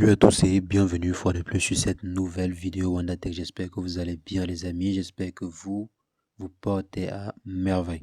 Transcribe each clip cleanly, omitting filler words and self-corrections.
Salut à tous et bienvenue une fois de plus sur cette nouvelle vidéo WandaTech. J'espère que vous allez bien les amis, j'espère que vous portez à merveille.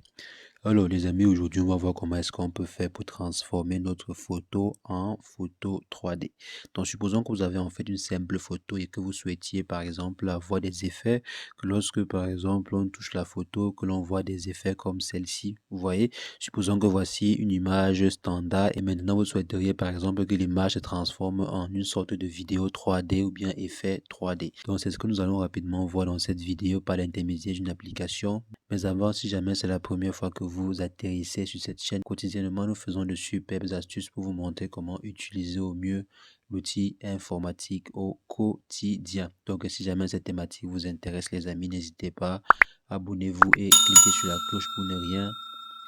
Alors les amis, aujourd'hui on va voir comment est-ce qu'on peut faire pour transformer notre photo en photo 3D. Donc supposons que vous avez en fait une simple photo et que vous souhaitiez par exemple avoir des effets, que lorsque par exemple on touche la photo, que l'on voit des effets comme celle-ci. Vous voyez, supposons que voici une image standard et maintenant vous souhaiteriez par exemple que l'image se transforme en une sorte de vidéo 3D ou bien effet 3D. Donc c'est ce que nous allons rapidement voir dans cette vidéo par l'intermédiaire d'une application. Mais avant, si jamais c'est la première fois que vous atterrissez sur cette chaîne, quotidiennement, nous faisons de superbes astuces pour vous montrer comment utiliser au mieux l'outil informatique au quotidien. Donc, si jamais cette thématique vous intéresse, les amis, n'hésitez pas, abonnez-vous et cliquez sur la cloche pour ne rien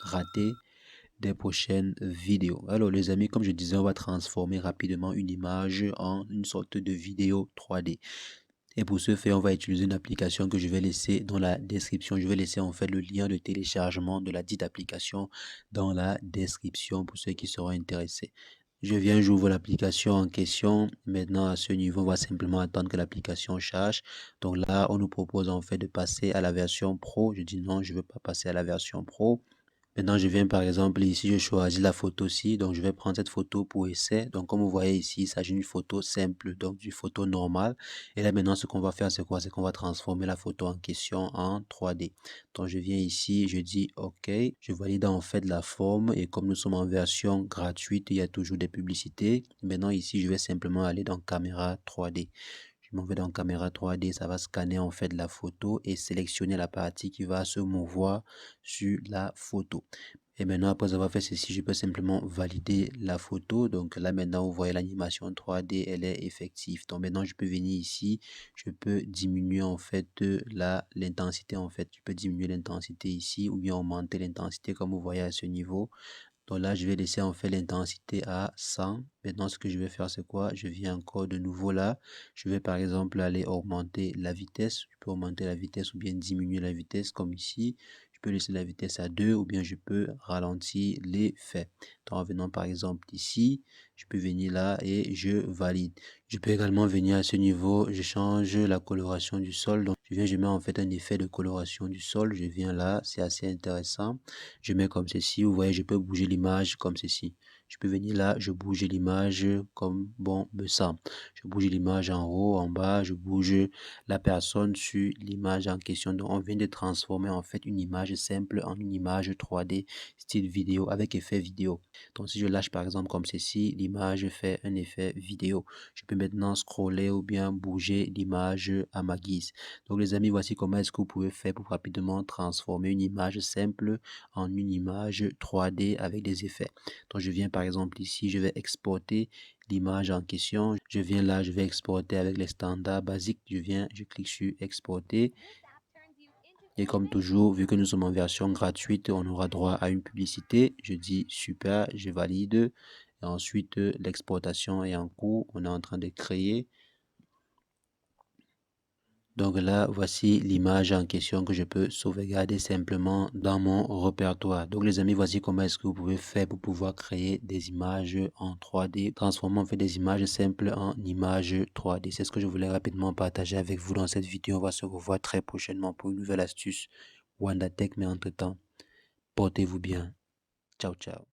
rater des prochaines vidéos. Alors, les amis, comme je disais, on va transformer rapidement une image en une sorte de vidéo 3D. Et pour ce faire, on va utiliser une application que je vais laisser dans la description. Je vais laisser en fait le lien de téléchargement de la dite application dans la description pour ceux qui seront intéressés. Je viens, j'ouvre l'application en question. Maintenant, à ce niveau, on va simplement attendre que l'application charge. Donc là, on nous propose en fait de passer à la version pro. Je dis non, je ne veux pas passer à la version pro. Maintenant, je viens par exemple ici, je choisis la photo-ci. Donc, je vais prendre cette photo pour essai. Donc, comme vous voyez ici, il s'agit d'une photo simple, donc d'une photo normale. Et là, maintenant, ce qu'on va faire, c'est quoi? C'est qu'on va transformer la photo en question en 3D. Donc, je viens ici, je dis OK. Je valide en fait la forme. Et comme nous sommes en version gratuite, il y a toujours des publicités. Maintenant, ici, je vais simplement aller dans Caméra 3D. Je m'en vais dans Caméra 3D, ça va scanner en fait la photo et sélectionner la partie qui va se mouvoir sur la photo. Et maintenant, après avoir fait ceci, je peux simplement valider la photo. Donc là, maintenant, vous voyez l'animation 3D, elle est effective. Donc maintenant, je peux venir ici, je peux diminuer en fait l'intensité en fait. Je peux diminuer l'intensité ici ou bien augmenter l'intensité comme vous voyez à ce niveau. Donc là, je vais laisser en fait l'intensité à 100. Maintenant, ce que je vais faire, c'est quoi? Je viens encore de nouveau là. Je vais par exemple aller augmenter la vitesse. Je peux augmenter la vitesse ou bien diminuer la vitesse comme ici. Je peux laisser la vitesse à 2 ou bien je peux ralentir l'effet. Donc en venant par exemple ici, je peux venir là et je valide. Je peux également venir à ce niveau, je change la coloration du sol. Donc je mets en fait un effet de coloration du sol. Je viens là, c'est assez intéressant. Je mets comme ceci, vous voyez, je peux bouger l'image comme ceci. Je peux venir là, je bouge l'image comme bon me semble. Je bouge l'image en haut, en bas, je bouge la personne sur l'image en question. Donc, on vient de transformer en fait une image simple en une image 3D style vidéo avec effet vidéo. Donc, si je lâche par exemple comme ceci, l'image fait un effet vidéo. Je peux maintenant scroller ou bien bouger l'image à ma guise. Donc, les amis, voici comment est-ce que vous pouvez faire pour rapidement transformer une image simple en une image 3D avec des effets. Donc, je viens par exemple ici, je vais exporter l'image en question. Je viens là, je vais exporter avec les standards basiques. Je clique sur exporter. Et comme toujours, vu que nous sommes en version gratuite, on aura droit à une publicité. Je dis super, je valide. Et ensuite, l'exportation est en cours. On est en train de créer. Donc là, voici l'image en question que je peux sauvegarder simplement dans mon répertoire. Donc les amis, voici comment est-ce que vous pouvez faire pour pouvoir créer des images en 3D, transformer en fait des images simples en images 3D. C'est ce que je voulais rapidement partager avec vous dans cette vidéo. On va se revoir très prochainement pour une nouvelle astuce WandaTech. Mais entre-temps, portez-vous bien. Ciao, ciao.